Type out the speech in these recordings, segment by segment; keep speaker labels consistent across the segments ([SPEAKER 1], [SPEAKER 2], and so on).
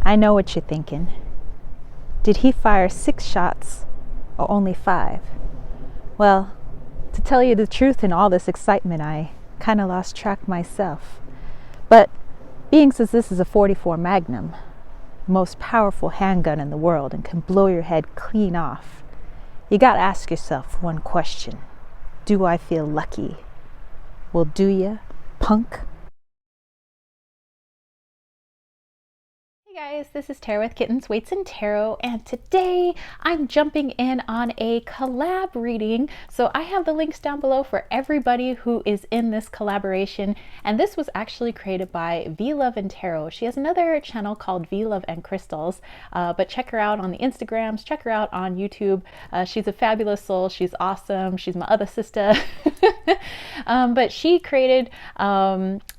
[SPEAKER 1] I know what you're thinking. Did he fire 6 shots or only 5? Well, to tell you the truth, in all this excitement, I kind of lost track myself. But being since this is a .44 Magnum, most powerful handgun in the world and can blow your head clean off, you gotta ask yourself one question. Do I feel lucky? Well, do ya, punk? Hey guys, this is Tara with Kittens, Weights, and Tarot, and today I'm jumping in on a collab reading. So I have the links down below for everybody who is in this collaboration, and this was actually created by V-Love and Tarot. She has another channel called V-Love and Crystals, but check her out on the Instagrams, check her out on YouTube. She's a fabulous soul, she's awesome, she's my other sister. But she created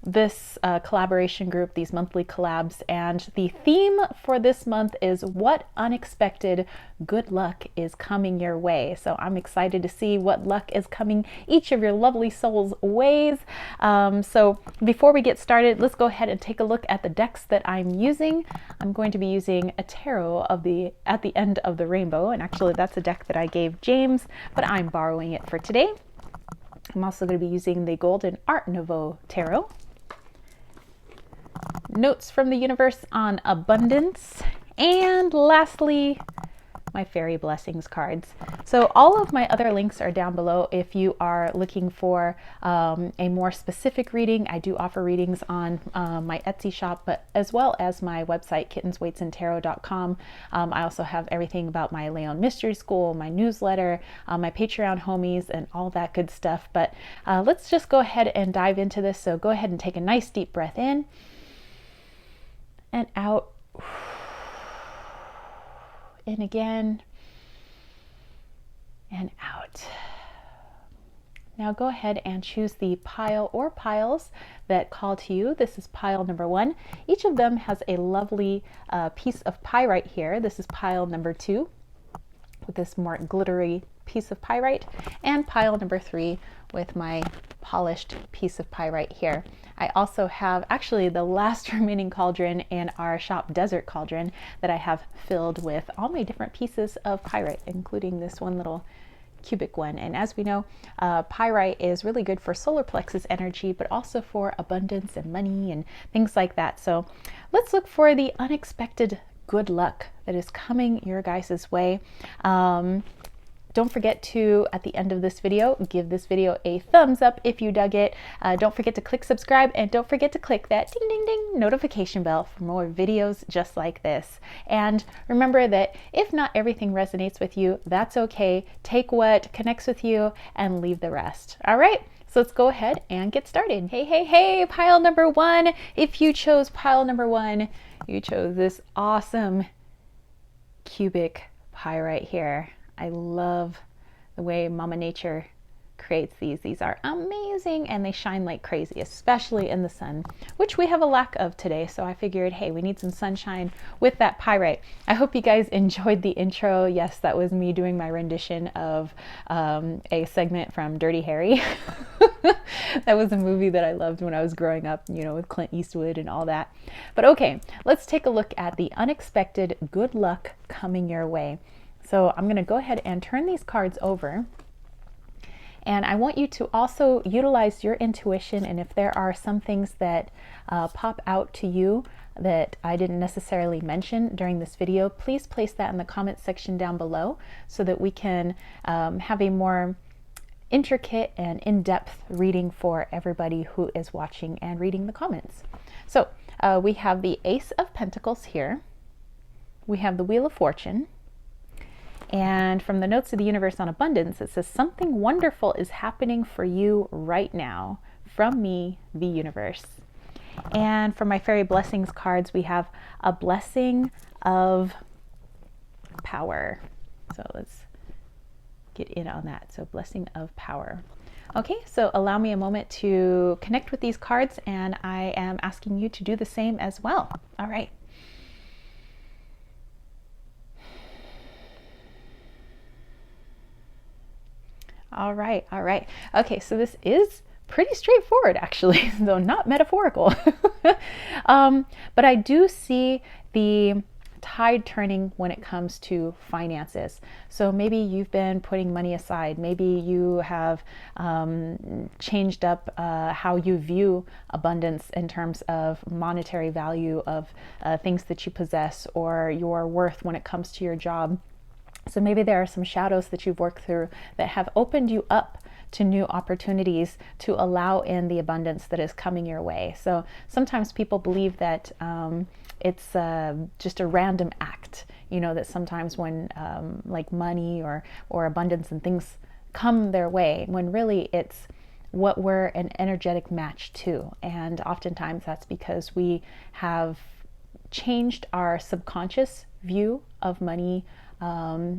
[SPEAKER 1] this collaboration group, these monthly collabs, and the theme for this month is what unexpected good luck is coming your way. So I'm excited to see what luck is coming each of your lovely souls' ways. So before we get started, let's go ahead and take a look at the decks that I'm using. I'm going to be using a tarot of at the end of the rainbow, and actually that's a deck that I gave James, but I'm borrowing it for today. I'm also going to be using the Golden Art Nouveau Tarot. Notes from the universe on abundance, and lastly, my fairy blessings cards. So all of my other links are down below if you are looking for a more specific reading. I do offer readings on my Etsy shop, but as well as my website, kittensweightsandtarot.com. I also have everything about my Leon Mystery School, my newsletter, my Patreon homies, and all that good stuff. But let's just go ahead and dive into this. So go ahead and take a nice deep breath in and out. In again and out. Now go ahead and choose the pile or piles that call to you. This is pile number 1. Each of them has a lovely piece of pyrite here. This is pile number 2 with this more glittery piece of pyrite, and pile number 3 with my polished piece of pyrite here. I also have actually the last remaining cauldron in our shop, Desert Cauldron, that I have filled with all my different pieces of pyrite, including this one little cubic one. And as we know, pyrite is really good for solar plexus energy, but also for abundance and money and things like that. So let's look for the unexpected good luck that is coming your guys' way. Don't forget to, at the end of this video, give this video a thumbs up if you dug it. Don't forget to click subscribe, and don't forget to click that ding ding ding notification bell for more videos just like this. And remember that if not everything resonates with you, that's okay. Take what connects with you and leave the rest. All right, so let's go ahead and get started. Hey, pile number 1. If you chose pile number 1, you chose this awesome cubic pyrite here. I love the way Mama Nature creates these. These are amazing, and they shine like crazy, especially in the sun, which we have a lack of today. So I figured, hey, we need some sunshine with that pyrite. I hope you guys enjoyed the intro. Yes, that was me doing my rendition of a segment from Dirty Harry. That was a movie that I loved when I was growing up, you know, with Clint Eastwood and all that. But okay, let's take a look at the unexpected good luck coming your way. So I'm going to go ahead and turn these cards over, and I want you to also utilize your intuition, and if there are some things that pop out to you that I didn't necessarily mention during this video, please place that in the comment section down below so that we can have a more intricate and in-depth reading for everybody who is watching and reading the comments. So we have the Ace of Pentacles here. We have the Wheel of Fortune. And from the Notes of the Universe on Abundance, it says something wonderful is happening for you right now from me, the universe. And for my fairy blessings cards, we have a blessing of power. So let's get in on that. So blessing of power. Okay, so allow me a moment to connect with these cards, and I am asking you to do the same as well. All right. All right. Okay, so this is pretty straightforward, actually, though not metaphorical. But I do see the tide turning when it comes to finances. So maybe you've been putting money aside. Maybe you have changed up how you view abundance in terms of monetary value of things that you possess, or your worth when it comes to your job. So maybe there are some shadows that you've worked through that have opened you up to new opportunities to allow in the abundance that is coming your way. So sometimes people believe that it's just a random act, you know, that sometimes when like money or abundance and things come their way, when really it's what we're an energetic match to. And oftentimes that's because we have changed our subconscious view of money,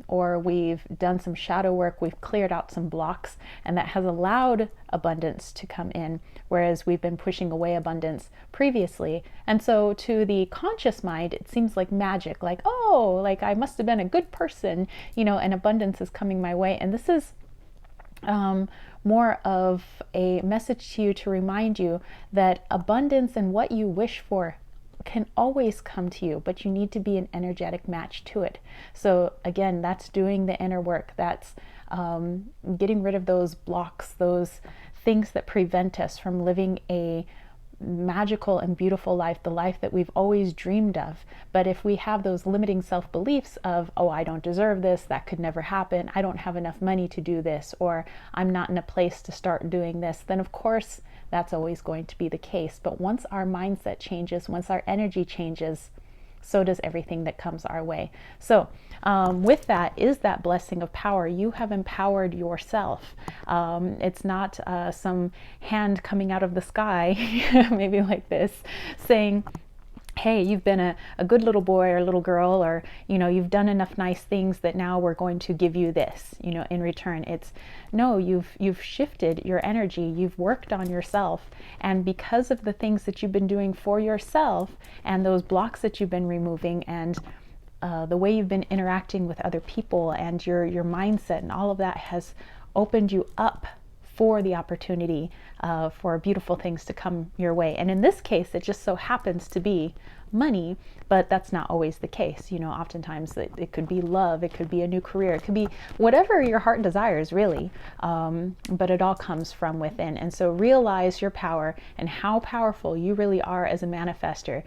[SPEAKER 1] or we've done some shadow work, we've cleared out some blocks, and that has allowed abundance to come in, whereas we've been pushing away abundance previously. And so to the conscious mind, it seems like magic, like, oh, like I must have been a good person, you know, and abundance is coming my way. And this is more of a message to you to remind you that abundance and what you wish for can always come to you, but you need to be an energetic match to it. So again, that's doing the inner work. That's getting rid of those blocks, those things that prevent us from living a magical and beautiful life, the life that we've always dreamed of. But if we have those limiting self-beliefs of, oh, I don't deserve this, that could never happen, I don't have enough money to do this, or I'm not in a place to start doing this, then of course that's always going to be the case. But once our mindset changes, once our energy changes, so does everything that comes our way. So with that is that blessing of power. You have empowered yourself. It's not some hand coming out of the sky, maybe like this, saying, hey, you've been a good little boy or little girl, or, you know, you've done enough nice things that now we're going to give you this, you know, in return. It's no, you've shifted your energy, you've worked on yourself. And because of the things that you've been doing for yourself and those blocks that you've been removing, and the way you've been interacting with other people, and your mindset and all of that has opened you up for the opportunity for beautiful things to come your way. And in this case, it just so happens to be money, but that's not always the case. You know, oftentimes it could be love, it could be a new career, it could be whatever your heart desires, really. But it all comes from within. And so realize your power and how powerful you really are as a manifester.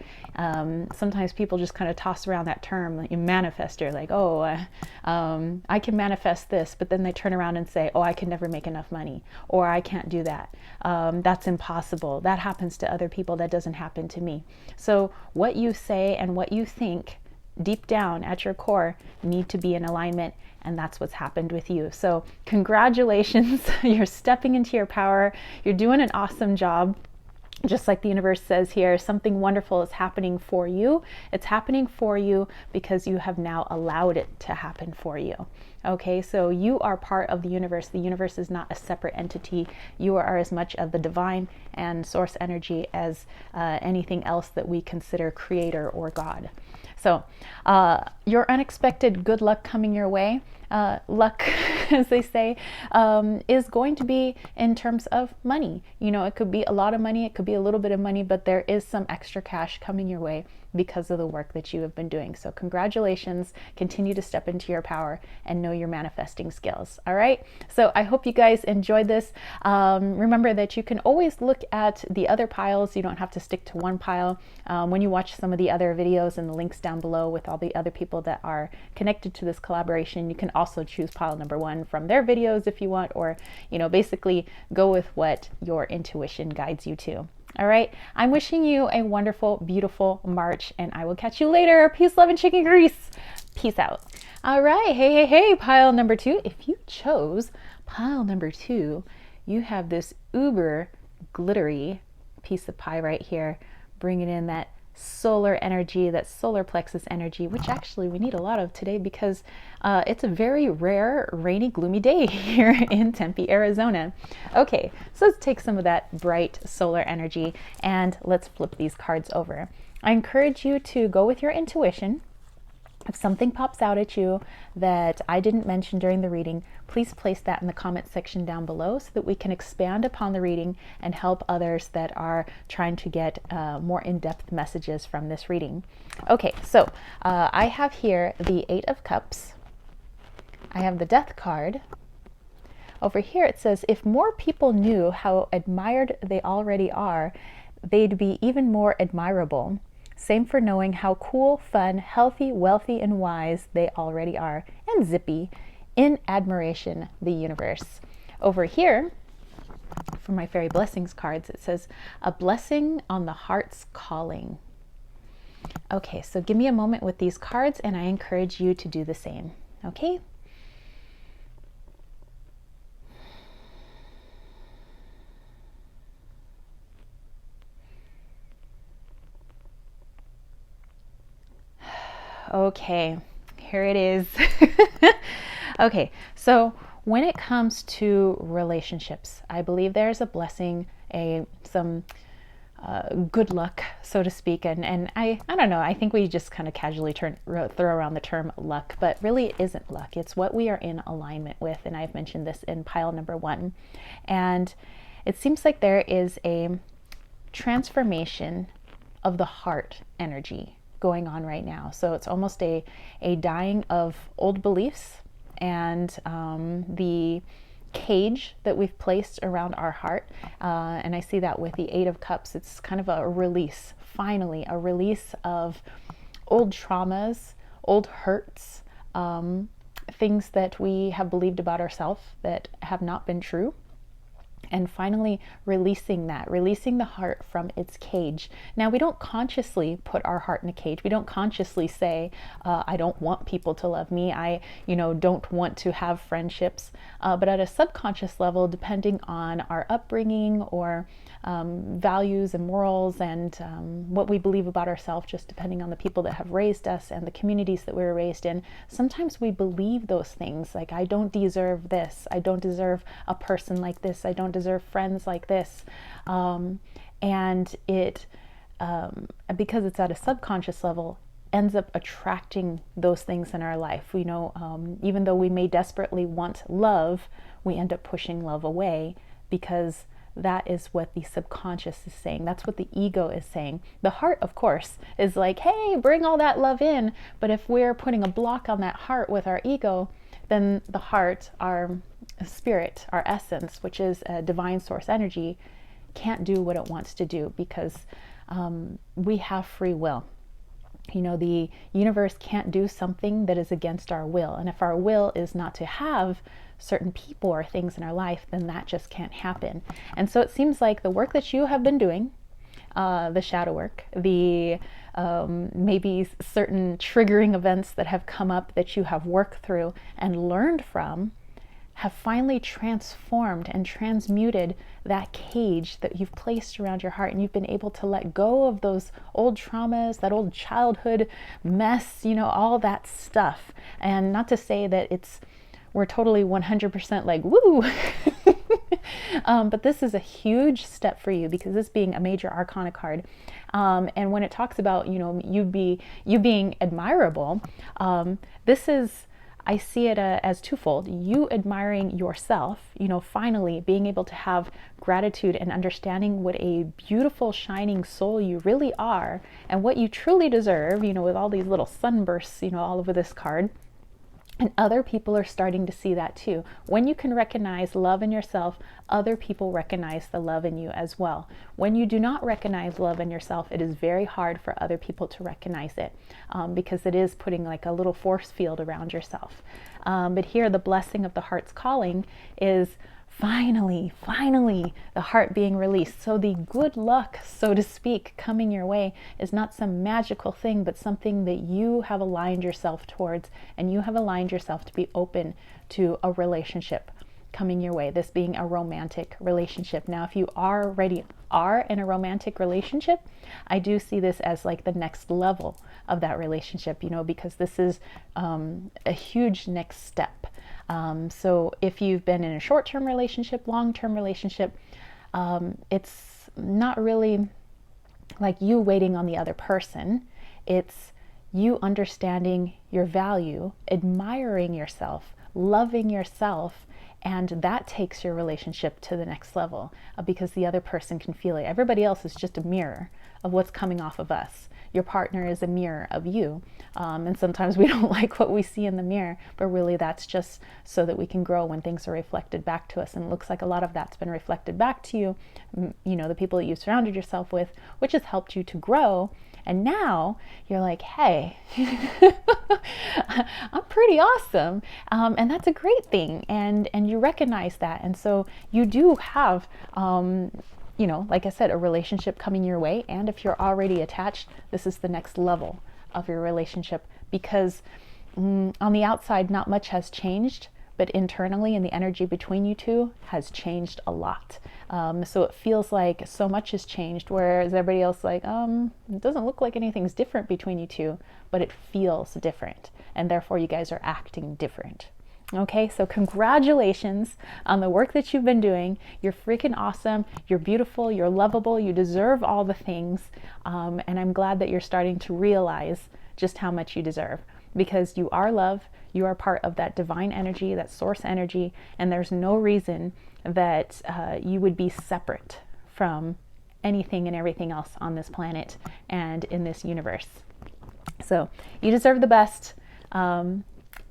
[SPEAKER 1] Sometimes people just kind of toss around that term, like manifester, like, oh, I can manifest this, but then they turn around and say, oh, I can never make enough money, or I can't do that. That's impossible. That happens to other people. That doesn't happen to me. So what you say and what you think deep down at your core need to be in alignment, and that's what's happened with you. So congratulations. You're stepping into your power. You're doing an awesome job. Just like the universe says here, something wonderful is happening for you. It's happening for you because you have now allowed it to happen for you. Okay, so you are part of the universe. The universe is not a separate entity. You are as much of the divine and source energy as anything else that we consider creator or God. So your unexpected good luck coming your way, luck, as they say, is going to be in terms of money. You know, it could be a lot of money, it could be a little bit of money, but there is some extra cash coming your way because of the work that you have been doing. So congratulations, continue to step into your power and know your manifesting skills. All right, so I hope you guys enjoyed this. Remember that you can always look at the other piles. You don't have to stick to one pile. When you watch some of the other videos and the links down below with all the other people that are connected to this collaboration, you can also choose pile number 1 from their videos if you want, or, you know, basically go with what your intuition guides you to. All right, I'm wishing you a wonderful, beautiful March, and I will catch you later. Peace, love, and chicken grease. Peace out. All right, hey, pile number 2. If you chose pile number 2, you have this uber glittery piece of pie right here, bringing in that solar energy, that solar plexus energy, which actually we need a lot of today because it's a very rare, rainy, gloomy day here in Tempe, Arizona. Okay, so let's take some of that bright solar energy and let's flip these cards over. I encourage you to go with your intuition. If something pops out at you that I didn't mention during the reading, please place that in the comment section down below so that we can expand upon the reading and help others that are trying to get more in-depth messages from this reading. Okay, so I have here the Eight of Cups. I have the Death card. Over here it says, if more people knew how admired they already are, they'd be even more admirable. Same for knowing how cool, fun, healthy, wealthy, and wise they already are. And zippy, in admiration, the universe. Over here, for my fairy blessings cards, it says, a blessing on the heart's calling. Okay, so give me a moment with these cards and I encourage you to do the same. Okay? Okay, here it is. Okay, so when it comes to relationships, I believe there's a blessing, some good luck, so to speak. And I don't know, I think we just kind of casually throw around the term luck, but really it isn't luck. It's what we are in alignment with. And I've mentioned this in pile number 1. And it seems like there is a transformation of the heart energy going on right now. So it's almost a dying of old beliefs and the cage that we've placed around our heart. And I see that with the Eight of Cups. It's kind of a release, finally, a release of old traumas, old hurts, things that we have believed about ourselves that have not been true. And finally releasing the heart from its cage. Now, we don't consciously put our heart in a cage. We don't consciously say, I don't want people to love me. I, don't want to have friendships. But at a subconscious level, depending on our upbringing or values and morals and what we believe about ourselves, just depending on the people that have raised us and the communities that we were raised in, sometimes we believe those things like, I don't deserve this. I don't deserve a person like this. I don't deserve friends like this. And it, because it's at a subconscious level, ends up attracting those things in our life. Even though we may desperately want love, we end up pushing love away because that is what the subconscious is saying. That's what the ego is saying. The heart, of course, is like, hey, bring all that love in. But if we're putting a block on that heart with our ego, then the heart, our spirit, our essence, which is a divine source energy, can't do what it wants to do because we have free will. The universe can't do something that is against our will. And if our will is not to have certain people or things in our life, then that just can't happen. And so it seems like the work that you have been doing, the shadow work, the maybe certain triggering events that have come up that you have worked through and learned from, have finally transformed and transmuted that cage that you've placed around your heart, and you've been able to let go of those old traumas, that old childhood mess, all that stuff. And not to say that we're totally 100% like, woo! But this is a huge step for you because this being a major arcana card. And when it talks about, you being admirable, I see it as twofold. You admiring yourself, finally being able to have gratitude and understanding what a beautiful, shining soul you really are and what you truly deserve, with all these little sunbursts, all over this card. And other people are starting to see that too. When you can recognize love in yourself, other people recognize the love in you as well. When you do not recognize love in yourself, it is very hard for other people to recognize it because it is putting like a little force field around yourself. But here, the blessing of the heart's calling is finally, the heart being released. So the good luck, so to speak, coming your way is not some magical thing, but something that you have aligned yourself towards, and you have aligned yourself to be open to a relationship coming your way, this being a romantic relationship. Now, if you already are in a romantic relationship, I do see this as like the next level of that relationship, because this is a huge next step. So if you've been in a short-term relationship, long-term relationship, it's not really like you waiting on the other person. It's you understanding your value, admiring yourself, loving yourself, and that takes your relationship to the next level because the other person can feel it. Everybody else is just a mirror of what's coming off of us. Your partner is a mirror of you. And sometimes we don't like what we see in the mirror, but really that's just so that we can grow when things are reflected back to us. And it looks like a lot of that's been reflected back to you, you know, the people that you've surrounded yourself with, which has helped you to grow. And now you're like, hey, I'm pretty awesome. And that's a great thing. And you recognize that. And so you do have, you know, like I said, a relationship coming your way. And if you're already attached, this is the next level of your relationship because on the outside, not much has changed. But internally, and the energy between you two has changed a lot. So it feels like so much has changed, whereas everybody else like, it doesn't look like anything's different between you two, but it feels different. And therefore you guys are acting different. Okay, so congratulations on the work that you've been doing. You're freaking awesome. You're beautiful. You're lovable. You deserve all the things. And I'm glad that you're starting to realize just how much you deserve because you are love. You are part of that divine energy, that source energy, and there's no reason that you would be separate from anything and everything else on this planet and in this universe. So you deserve the best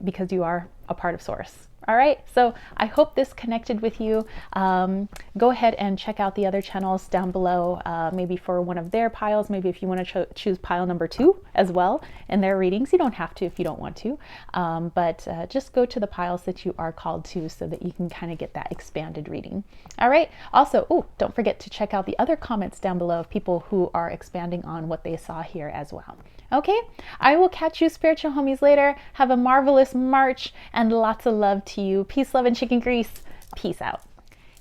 [SPEAKER 1] because you are a part of source. All right, so I hope this connected with you. Go ahead and check out the other channels down below, maybe for one of their piles, maybe if you want to choose pile number 2 as well in their readings. You don't have to if you don't want to, but just go to the piles that you are called to so that you can kind of get that expanded reading. All right, also, don't forget to check out the other comments down below of people who are expanding on what they saw here as well. Okay, I will catch you spiritual homies later. Have a marvelous March and lots of love to you. Peace, love, and chicken grease. Peace out.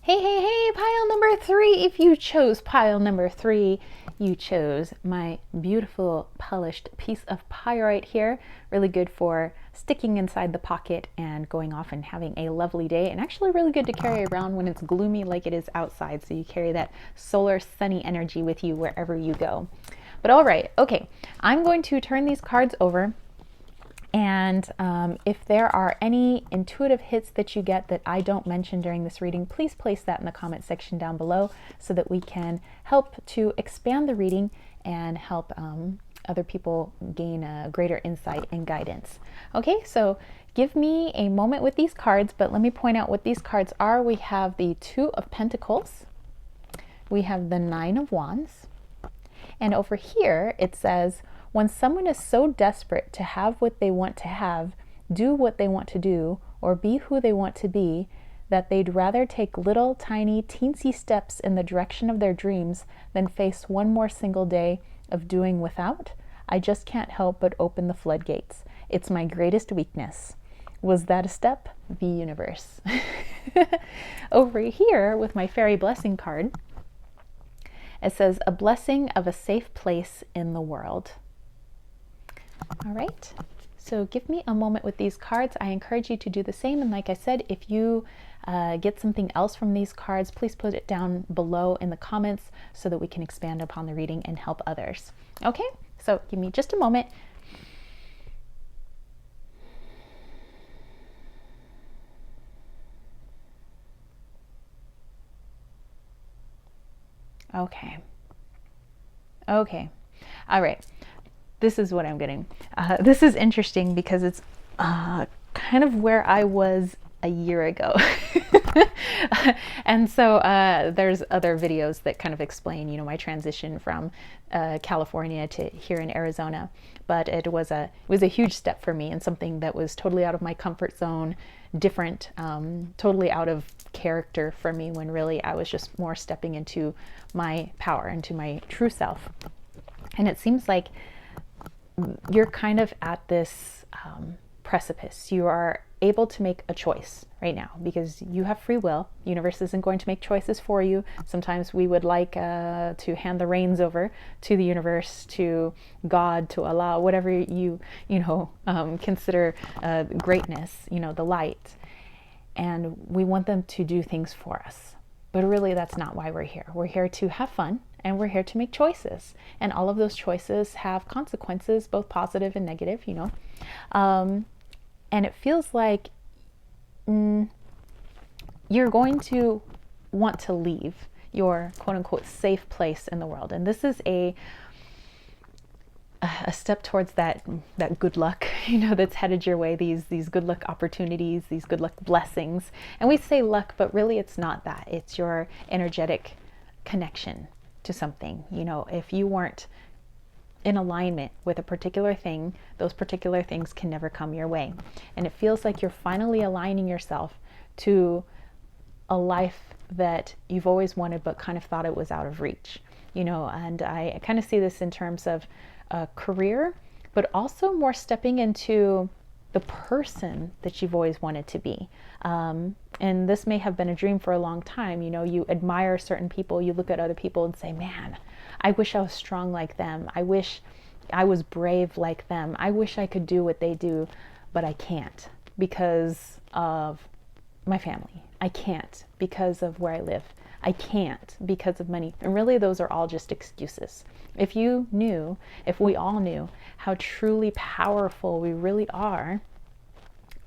[SPEAKER 1] Hey, pile number 3. If you chose pile number 3, you chose my beautiful polished piece of pyrite here. Really good for sticking inside the pocket and going off and having a lovely day, and actually really good to carry around when it's gloomy like it is outside, so you carry that solar sunny energy with you wherever you go. But all right, okay, I'm going to turn these cards over, and if there are any intuitive hits that you get that I don't mention during this reading, please place that in the comment section down below so that we can help to expand the reading and help other people gain a greater insight and guidance. Okay, so give me a moment with these cards, but let me point out what these cards are. We have the 2 of Pentacles, we have the 9 of Wands, and over here it says, when someone is so desperate to have what they want to have, do what they want to do, or be who they want to be, that they'd rather take little tiny teensy steps in the direction of their dreams than face one more single day of doing without, I just can't help but open the floodgates. It's my greatest weakness. Was that a step? The universe. Over here with my fairy blessing card, it says, a blessing of a safe place in the world. All right, so give me a moment with these cards. I encourage you to do the same. And like I said, if you get something else from these cards, please put it down below in the comments so that we can expand upon the reading and help others. Okay, so give me just a moment. Okay. All right. This is what I'm getting. This is interesting because it's kind of where I was a year ago. And so there's other videos that kind of explain, you know, my transition from California to here in Arizona. But it was a huge step for me and something that was totally out of my comfort zone, different, totally out of character for me, when really I was just more stepping into my power, into my true self. And it seems like you're kind of at this precipice. You are able to make a choice right now because you have free will. The universe isn't going to make choices for you. Sometimes we would like to hand the reins over to the universe, to God, to Allah, whatever you consider greatness, the light. And we want them to do things for us. But really, that's not why we're here. We're here to have fun and we're here to make choices. And all of those choices have consequences, both positive and negative, and it feels like you're going to want to leave your quote unquote safe place in the world. And this is a step towards that good luck, that's headed your way, these good luck opportunities, these good luck blessings. And we say luck, but really it's not that. It's your energetic connection to something. If you weren't in alignment with a particular thing, those particular things can never come your way. And it feels like you're finally aligning yourself to a life that you've always wanted but kind of thought it was out of reach. And I kind of see this in terms of a career, but also more stepping into the person that you've always wanted to be. And this may have been a dream for a long time. You admire certain people, you look at other people and say, man, I wish I was strong like them. I wish I was brave like them. I wish I could do what they do, but I can't because of my family. I can't because of where I live. I can't because of money. And really, those are all just excuses. If we all knew how truly powerful we really are,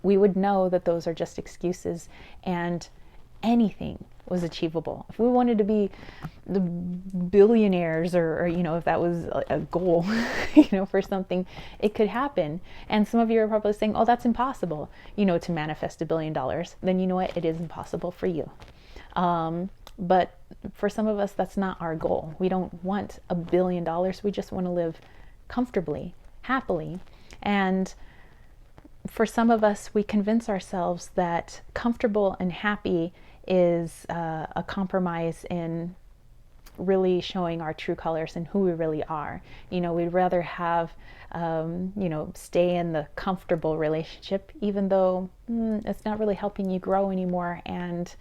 [SPEAKER 1] we would know that those are just excuses and anything was achievable. If we wanted to be the billionaires or if that was a goal, for something, it could happen. And some of you are probably saying, oh, that's impossible, to manifest $1 billion. Then you know what? It is impossible for you. But for some of us, that's not our goal. We don't want $1 billion. We just want to live comfortably, happily. And for some of us, we convince ourselves that comfortable and happy is a compromise in really showing our true colors and who we really are. We'd rather have, stay in the comfortable relationship, even though it's not really helping you grow anymore, and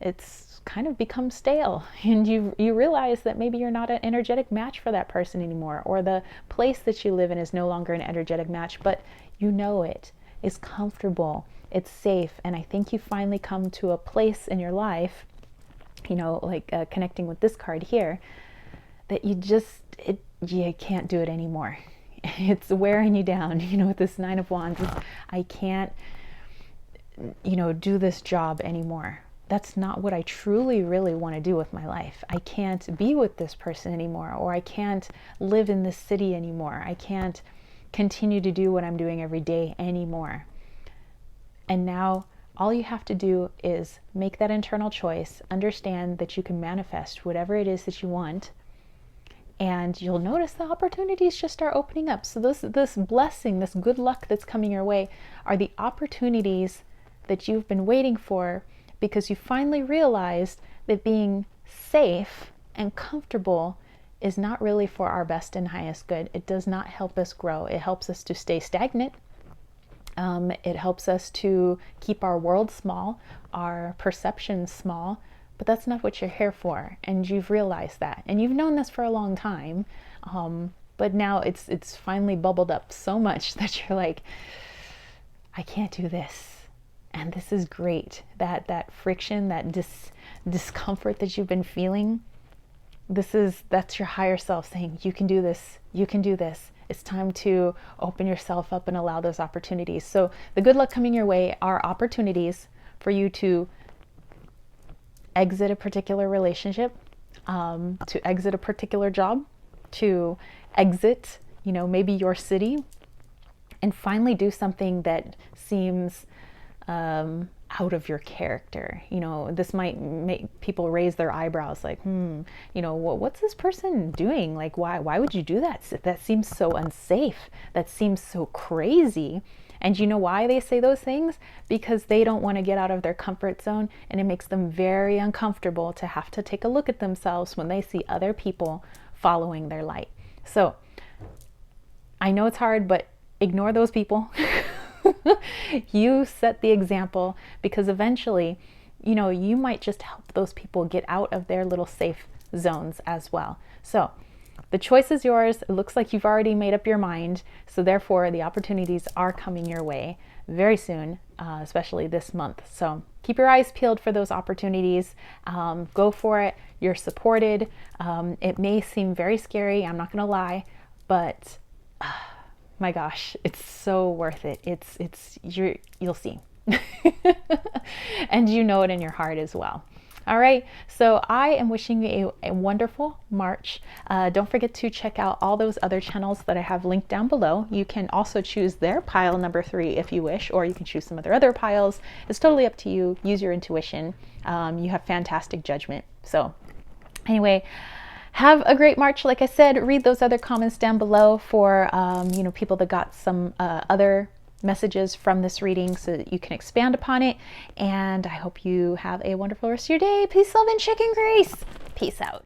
[SPEAKER 1] it's kind of become stale. And you realize that maybe you're not an energetic match for that person anymore, or the place that you live in is no longer an energetic match, but it is comfortable, it's safe. And I think you finally come to a place in your life, connecting with this card here, that you can't do it anymore. It's wearing you down, with this Nine of Wands. I can't, do this job anymore. That's not what I truly, really want to do with my life. I can't be with this person anymore, or I can't live in this city anymore. I can't continue to do what I'm doing every day anymore. And now all you have to do is make that internal choice, understand that you can manifest whatever it is that you want, and you'll notice the opportunities just start opening up. So this blessing, this good luck that's coming your way are the opportunities that you've been waiting for, because you finally realized that being safe and comfortable is not really for our best and highest good. It does not help us grow. It helps us to stay stagnant. It helps us to keep our world small, our perceptions small, but that's not what you're here for. And you've realized that. And you've known this for a long time, but now it's finally bubbled up so much that you're like, I can't do this. And this is great. That friction, that discomfort that you've been feeling, that's your higher self saying, you can do this, you can do this. It's time to open yourself up and allow those opportunities. So the good luck coming your way are opportunities for you to exit a particular relationship, to exit a particular job, to exit, maybe your city, and finally do something that seems out of your character. This might make people raise their eyebrows like, what's this person doing? Like, why would you do that? That seems so unsafe. That seems so crazy. And you know why they say those things? Because they don't want to get out of their comfort zone, and it makes them very uncomfortable to have to take a look at themselves when they see other people following their light. So I know it's hard, but ignore those people. You set the example, because eventually, you might just help those people get out of their little safe zones as well. So the choice is yours. It looks like you've already made up your mind. So therefore, the opportunities are coming your way very soon, especially this month. So keep your eyes peeled for those opportunities. Go for it. You're supported. It may seem very scary, I'm not gonna lie, but my gosh, it's so worth it. You'll see. And you know it in your heart as well. All right, so I am wishing you a wonderful March. Don't forget to check out all those other channels that I have linked down below. You can also choose their pile number 3 if you wish, or you can choose some of their other piles. It's totally up to you. Use your intuition. You have fantastic judgment. So anyway, have a great March. Like I said, read those other comments down below for people that got some other messages from this reading so that you can expand upon it. And I hope you have a wonderful rest of your day. Peace, love, and chicken grease. Peace out.